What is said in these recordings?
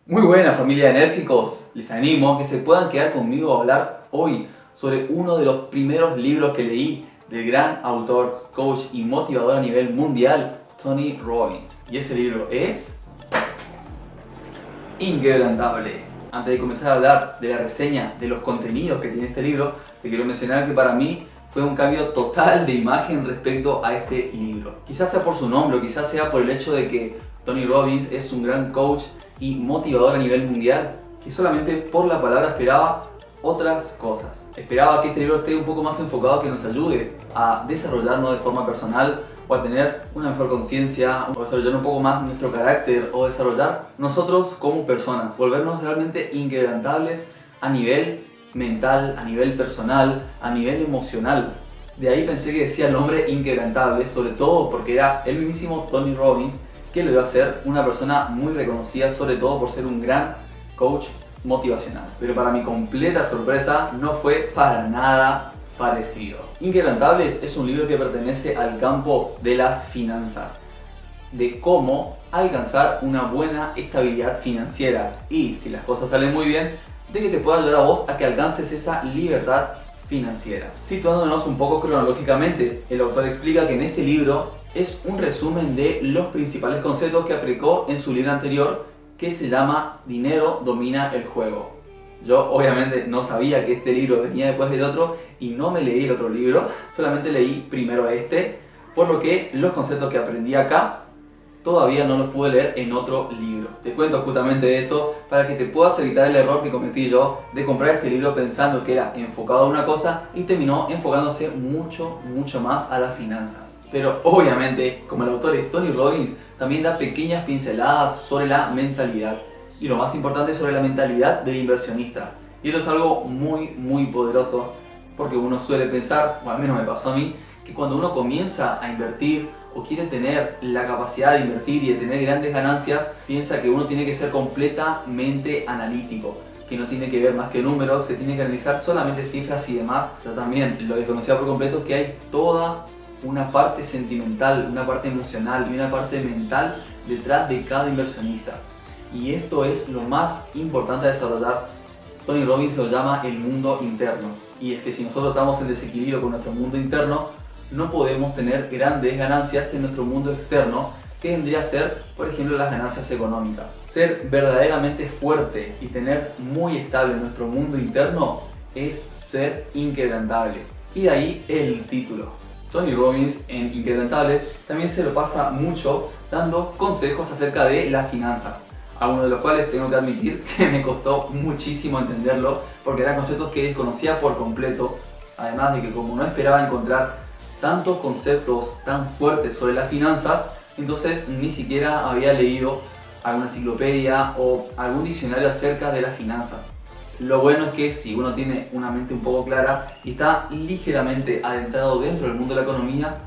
Muy buena familia de enérgicos, les animo a que se puedan quedar conmigo a hablar hoy sobre uno de los primeros libros que leí del gran autor, coach y motivador a nivel mundial, Tony Robbins. Y ese libro es Inquebrantable. Antes de comenzar a hablar de la reseña de los contenidos que tiene este libro, te quiero mencionar que para mí fue un cambio total de imagen respecto a este libro. Quizás sea por su nombre o quizás sea por el hecho de que Tony Robbins es un gran coach y motivador a nivel mundial, que solamente por la palabra esperaba otras cosas. Esperaba que este libro esté un poco más enfocado, que nos ayude a desarrollarnos de forma personal o a tener una mejor conciencia, o desarrollar un poco más nuestro carácter, o desarrollar nosotros como personas, volvernos realmente inquebrantables a nivel mental, a nivel personal, a nivel emocional. De ahí pensé que decía el nombre inquebrantable, sobre todo porque era el mismísimo Tony Robbins que lo iba a ser una persona muy reconocida, sobre todo por ser un gran coach motivacional. Pero para mi completa sorpresa no fue para nada parecido. Inquebrantables es un libro que pertenece al campo de las finanzas, de cómo alcanzar una buena estabilidad financiera y, si las cosas salen muy bien, de que te pueda ayudar a vos a que alcances esa libertad financiera. Situándonos un poco cronológicamente, el autor explica que en este libro es un resumen de los principales conceptos que aplicó en su libro anterior, que se llama Dinero domina el juego. Yo obviamente no sabía que este libro venía después del otro y no me leí el otro libro, solamente leí primero este, por lo que los conceptos que aprendí acá todavía no los pude leer en otro libro. Te cuento justamente esto para que te puedas evitar el error que cometí yo de comprar este libro pensando que era enfocado a una cosa y terminó enfocándose mucho más a las finanzas. Pero obviamente, como el autor es Tony Robbins, también da pequeñas pinceladas sobre la mentalidad. Y lo más importante, sobre la mentalidad del inversionista. Y esto es algo muy poderoso, porque uno suele pensar, o al menos me pasó a mí, que cuando uno comienza a invertir o quiere tener la capacidad de invertir y de tener grandes ganancias, piensa que uno tiene que ser completamente analítico, que no tiene que ver más que números, que tiene que analizar solamente cifras y demás. Yo también lo desconocía por completo, que hay toda una parte sentimental, una parte emocional y una parte mental detrás de cada inversionista. Y esto es lo más importante a desarrollar. Tony Robbins lo llama el mundo interno. Y es que si nosotros estamos en desequilibrio con nuestro mundo interno, no podemos tener grandes ganancias en nuestro mundo externo, que vendría a ser, por ejemplo, las ganancias económicas. Ser verdaderamente fuerte y tener muy estable nuestro mundo interno es ser inquebrantable. Y de ahí el título. Tony Robbins en Inquebrantables también se lo pasa mucho dando consejos acerca de las finanzas, algunos de los cuales tengo que admitir que me costó muchísimo entenderlo, porque eran conceptos que desconocía por completo, además de que como no esperaba encontrar tantos conceptos tan fuertes sobre las finanzas, entonces ni siquiera había leído alguna enciclopedia o algún diccionario acerca de las finanzas. Lo bueno es que si uno tiene una mente un poco clara y está ligeramente adentrado dentro del mundo de la economía,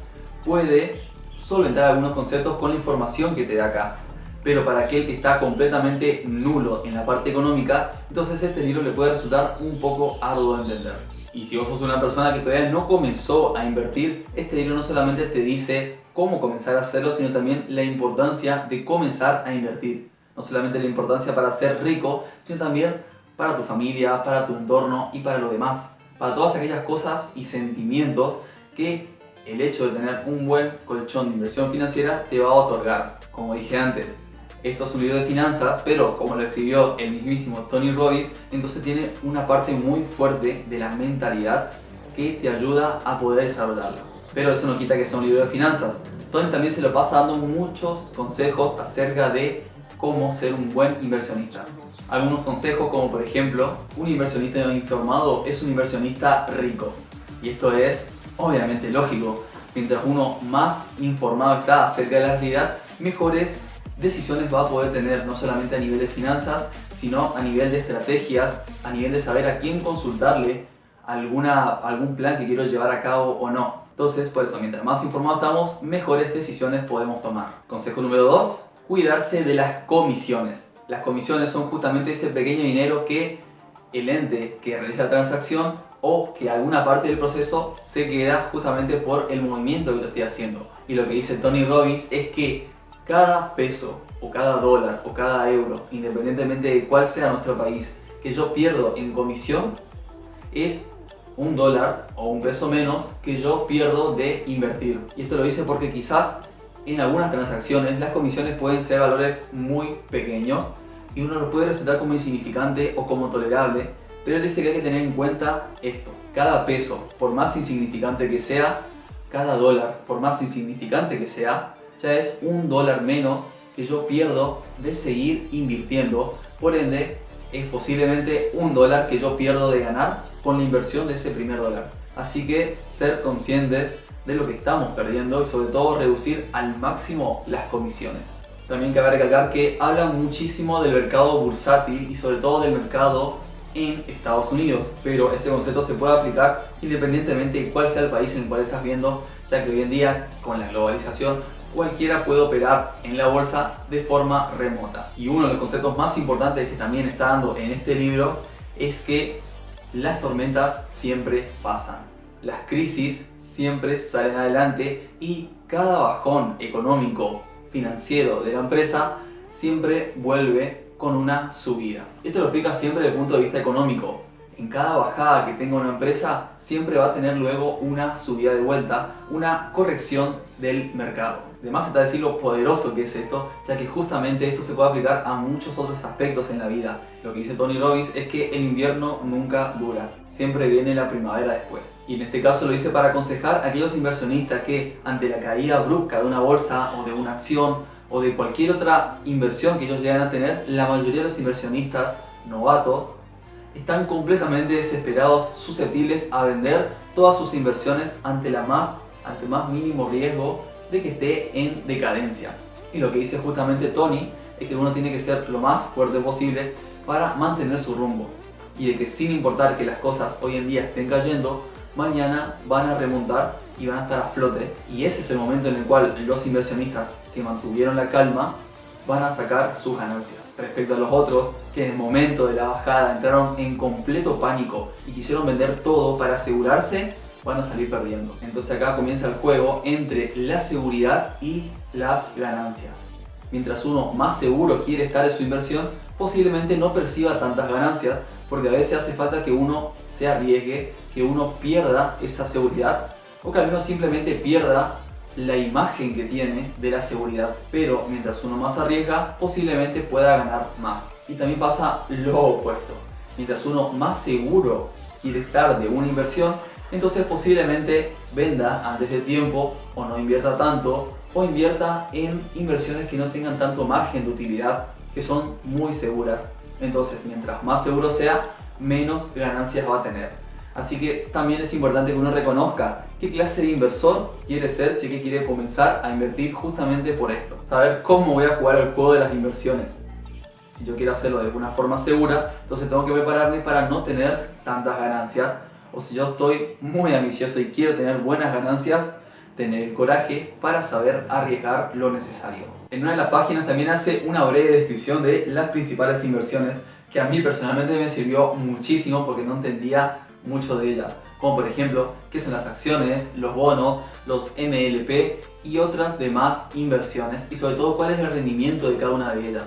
puede solventar algunos conceptos con la información que te da acá. Pero para aquel que está completamente nulo en la parte económica, entonces este libro le puede resultar un poco arduo de entender. Y si vos sos una persona que todavía no comenzó a invertir, este libro no solamente te dice cómo comenzar a hacerlo, sino también la importancia de comenzar a invertir. No solamente la importancia para ser rico, sino también para tu familia, para tu entorno y para lo demás. Para todas aquellas cosas y sentimientos que el hecho de tener un buen colchón de inversión financiera te va a otorgar. Como dije antes, esto es un libro de finanzas, pero como lo escribió el mismísimo Tony Robbins, entonces tiene una parte muy fuerte de la mentalidad que te ayuda a poder desarrollarla. Pero eso no quita que sea un libro de finanzas. Tony también se lo pasa dando muchos consejos acerca de cómo ser un buen inversionista. Algunos consejos como por ejemplo, un inversionista informado es un inversionista rico. Y esto es obviamente lógico. Mientras uno más informado está acerca de la realidad, mejores decisiones va a poder tener, no solamente a nivel de finanzas, sino a nivel de estrategias, a nivel de saber a quién consultarle algún plan que quiero llevar a cabo o no. Entonces, por eso, mientras más informados estamos, mejores decisiones podemos tomar. Consejo número 2, cuidarse de las comisiones. Las comisiones son justamente ese pequeño dinero que el ente que realiza la transacción o que alguna parte del proceso se queda justamente por el movimiento que lo estoy haciendo. Y lo que dice Tony Robbins es que cada peso o cada dólar o cada euro, independientemente de cuál sea nuestro país, que yo pierdo en comisión, es un dólar o un peso menos que yo pierdo de invertir. Y esto lo hice porque quizás en algunas transacciones las comisiones pueden ser valores muy pequeños y uno lo puede resultar como insignificante o como tolerable, pero él dice que hay que tener en cuenta esto: cada peso, por más insignificante que sea, cada dólar, por más insignificante que sea, ya es un dólar menos que yo pierdo de seguir invirtiendo. Por ende, es posiblemente un dólar que yo pierdo de ganar con la inversión de ese primer dólar. Así que ser conscientes de lo que estamos perdiendo y sobre todo reducir al máximo las comisiones. También cabe recalcar que habla muchísimo del mercado bursátil y sobre todo del mercado en Estados Unidos, pero ese concepto se puede aplicar independientemente de cuál sea el país en el cual estás viendo, ya que hoy en día con la globalización cualquiera puede operar en la bolsa de forma remota. Y uno de los conceptos más importantes que también está dando en este libro es que las tormentas siempre pasan, las crisis siempre salen adelante y cada bajón económico, financiero de la empresa siempre vuelve con una subida. Esto lo explica siempre desde el punto de vista económico. En cada bajada que tenga una empresa siempre va a tener luego una subida de vuelta, una corrección del mercado. Además está decir lo poderoso que es esto, ya que justamente esto se puede aplicar a muchos otros aspectos en la vida. Lo que dice Tony Robbins es que el invierno nunca dura, siempre viene la primavera después. Y en este caso lo dice para aconsejar a aquellos inversionistas que ante la caída brusca de una bolsa o de una acción o de cualquier otra inversión que ellos llegan a tener, la mayoría de los inversionistas novatos están completamente desesperados, susceptibles a vender todas sus inversiones ante más mínimo riesgo de que esté en decadencia. Y lo que dice justamente Tony es que uno tiene que ser lo más fuerte posible para mantener su rumbo y de que sin importar que las cosas hoy en día estén cayendo, mañana van a remontar y van a estar a flote. Y ese es el momento en el cual los inversionistas que mantuvieron la calma van a sacar sus ganancias. Respecto a los otros que en el momento de la bajada entraron en completo pánico y quisieron vender todo para asegurarse, van a salir perdiendo. Entonces acá comienza el juego entre la seguridad y las ganancias. Mientras uno más seguro quiere estar en su inversión, posiblemente no perciba tantas ganancias, porque a veces hace falta que uno se arriesgue, que uno pierda esa seguridad o que al menos simplemente pierda la imagen que tiene de la seguridad. Pero mientras uno más arriesga, posiblemente pueda ganar más. Y también pasa lo opuesto. Mientras uno más seguro quiere estar de una inversión, entonces posiblemente venda antes de tiempo o no invierta tanto o invierta en inversiones que no tengan tanto margen de utilidad, que son muy seguras. Entonces mientras más seguro sea, menos ganancias va a tener. Así que también es importante que uno reconozca qué clase de inversor quiere ser si que quiere comenzar a invertir justamente por esto. Saber cómo voy a jugar el juego de las inversiones. Si yo quiero hacerlo de una forma segura, entonces tengo que prepararme para no tener tantas ganancias. O si yo estoy muy ambicioso y quiero tener buenas ganancias, tener el coraje para saber arriesgar lo necesario. En una de las páginas también hace una breve descripción de las principales inversiones que a mí personalmente me sirvió muchísimo porque no entendía mucho de ellas, como por ejemplo qué son las acciones, los bonos, los MLP y otras demás inversiones, y sobre todo cuál es el rendimiento de cada una de ellas,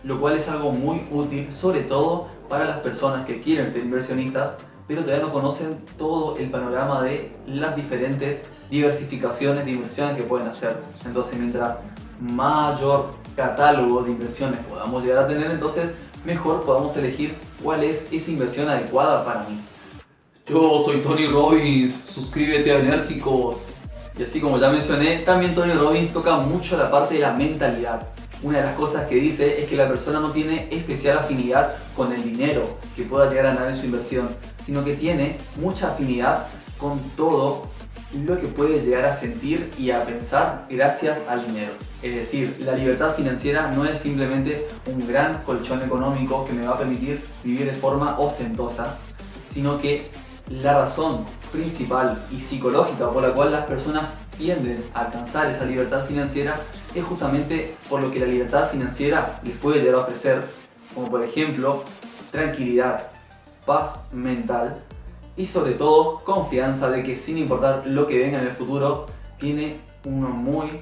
lo cual es algo muy útil sobre todo para las personas que quieren ser inversionistas pero todavía no conocen todo el panorama de las diferentes diversificaciones de inversiones que pueden hacer. Entonces mientras mayor catálogo de inversiones podamos llegar a tener, entonces mejor podamos elegir cuál es esa inversión adecuada para mí. Yo soy Tony Robbins, suscríbete a Enérgicos. Y así como ya mencioné, también Tony Robbins toca mucho la parte de la mentalidad. Una de las cosas que dice es que la persona no tiene especial afinidad con el dinero que pueda llegar a ganar en su inversión, sino que tiene mucha afinidad con todo lo que puede llegar a sentir y a pensar gracias al dinero. Es decir, la libertad financiera no es simplemente un gran colchón económico que me va a permitir vivir de forma ostentosa, sino que la razón principal y psicológica por la cual las personas tienden a alcanzar esa libertad financiera es justamente por lo que la libertad financiera les puede llegar a ofrecer, como por ejemplo tranquilidad, paz mental y sobre todo confianza de que sin importar lo que venga en el futuro, tiene una muy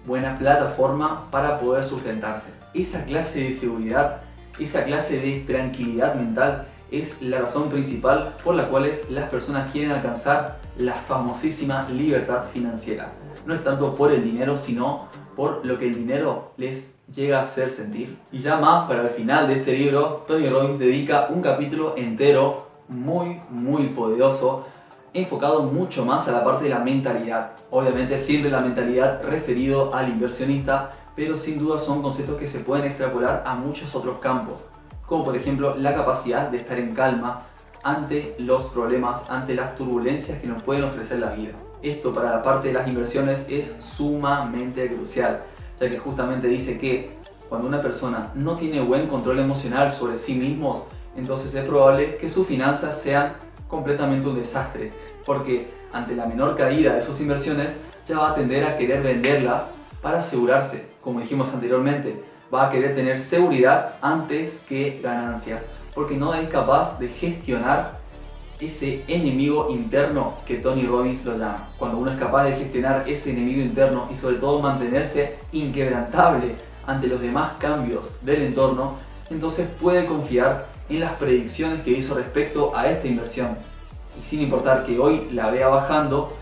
buena plataforma para poder sustentarse. Esa clase de seguridad, esa clase de tranquilidad mental es la razón principal por la cual las personas quieren alcanzar la famosísima libertad financiera. No es tanto por el dinero, sino por lo que el dinero les llega a hacer sentir. Y ya más para el final de este libro, Tony Robbins dedica un capítulo entero muy poderoso, enfocado mucho más a la parte de la mentalidad. Obviamente siempre la mentalidad referido al inversionista, pero sin duda son conceptos que se pueden extrapolar a muchos otros campos, como por ejemplo la capacidad de estar en calma ante los problemas, ante las turbulencias que nos pueden ofrecer la vida. Esto para la parte de las inversiones es sumamente crucial, ya que justamente dice que cuando una persona no tiene buen control emocional sobre sí mismos, entonces es probable que sus finanzas sean completamente un desastre, porque ante la menor caída de sus inversiones ya va a tender a querer venderlas para asegurarse, como dijimos anteriormente, va a querer tener seguridad antes que ganancias, porque no es capaz de gestionar ese enemigo interno que Tony Robbins lo llama. Cuando uno es capaz de gestionar ese enemigo interno y sobre todo mantenerse inquebrantable ante los demás cambios del entorno, entonces puede confiar en las predicciones que hizo respecto a esta inversión y sin importar que hoy la vea bajando,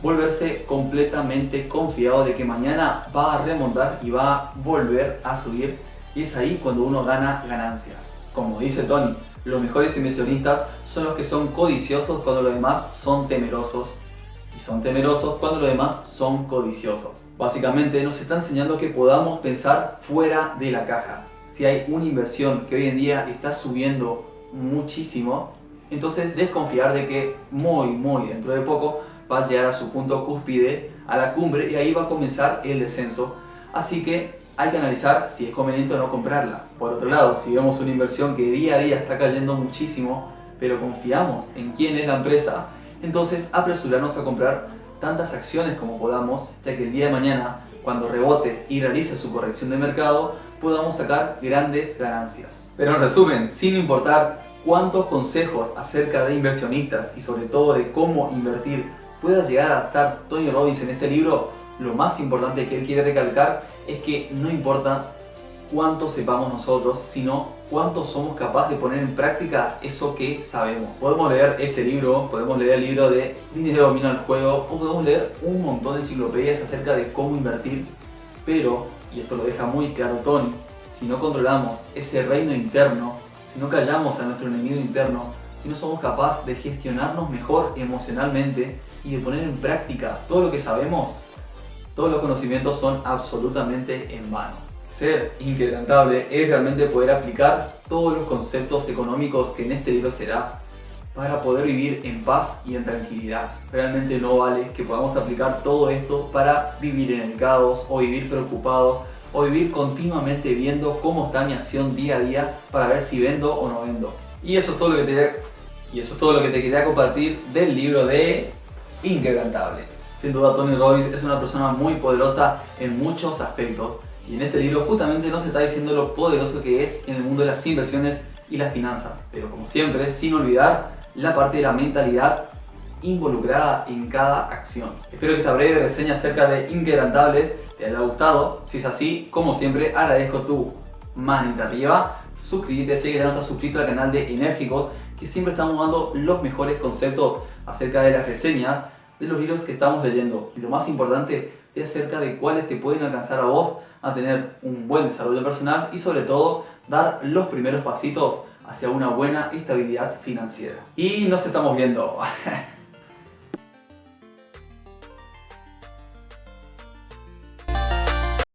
volverse completamente confiado de que mañana va a remontar y va a volver a subir, y es ahí cuando uno gana ganancias. Como dice Tony, los mejores inversionistas son los que son codiciosos cuando los demás son temerosos, y son temerosos cuando los demás son codiciosos. Básicamente nos está enseñando que podamos pensar fuera de la caja. Si hay una inversión que hoy en día está subiendo muchísimo, entonces desconfiar de que muy dentro de poco va a llegar a su punto cúspide, a la cumbre, y ahí va a comenzar el descenso. Así que hay que analizar si es conveniente o no comprarla. Por otro lado, si vemos una inversión que día a día está cayendo muchísimo, pero confiamos en quién es la empresa, entonces apresurarnos a comprar tantas acciones como podamos, ya que el día de mañana, cuando rebote y realice su corrección de mercado, podamos sacar grandes ganancias. Pero en resumen, sin importar cuántos consejos acerca de inversionistas y sobre todo de cómo invertir pueda llegar a adaptar Tony Robbins en este libro, lo más importante que él quiere recalcar es que no importa cuánto sepamos nosotros, sino cuánto somos capaces de poner en práctica eso que sabemos. Podemos leer este libro, podemos leer el libro de Dinero domina el juego, o podemos leer un montón de enciclopedias acerca de cómo invertir, pero, y esto lo deja muy claro Tony, si no controlamos ese reino interno, si no callamos a nuestro enemigo interno, si no somos capaces de gestionarnos mejor emocionalmente y de poner en práctica todo lo que sabemos, todos los conocimientos son absolutamente en vano. Ser inquebrantable es realmente poder aplicar todos los conceptos económicos que en este libro se da para poder vivir en paz y en tranquilidad. Realmente no vale que podamos aplicar todo esto para vivir en el caos o vivir preocupados o vivir continuamente viendo cómo está mi acción día a día para ver si vendo o no vendo. Y eso es todo lo que te quería compartir del libro de Inquebrantables. Sin duda Tony Robbins es una persona muy poderosa en muchos aspectos, y en este libro justamente nos está diciendo lo poderoso que es en el mundo de las inversiones y las finanzas, pero como siempre sin olvidar la parte de la mentalidad involucrada en cada acción. Espero que esta breve reseña acerca de Inquebrantables te haya gustado. Si es así, como siempre agradezco tu manita arriba, suscríbete si ya no estás suscrito al canal de Enérgicos, que siempre estamos dando los mejores conceptos acerca de las reseñas de los libros que estamos leyendo, y lo más importante es acerca de cuáles te pueden alcanzar a vos a tener un buen desarrollo personal y sobre todo dar los primeros pasitos hacia una buena estabilidad financiera. Y nos estamos viendo.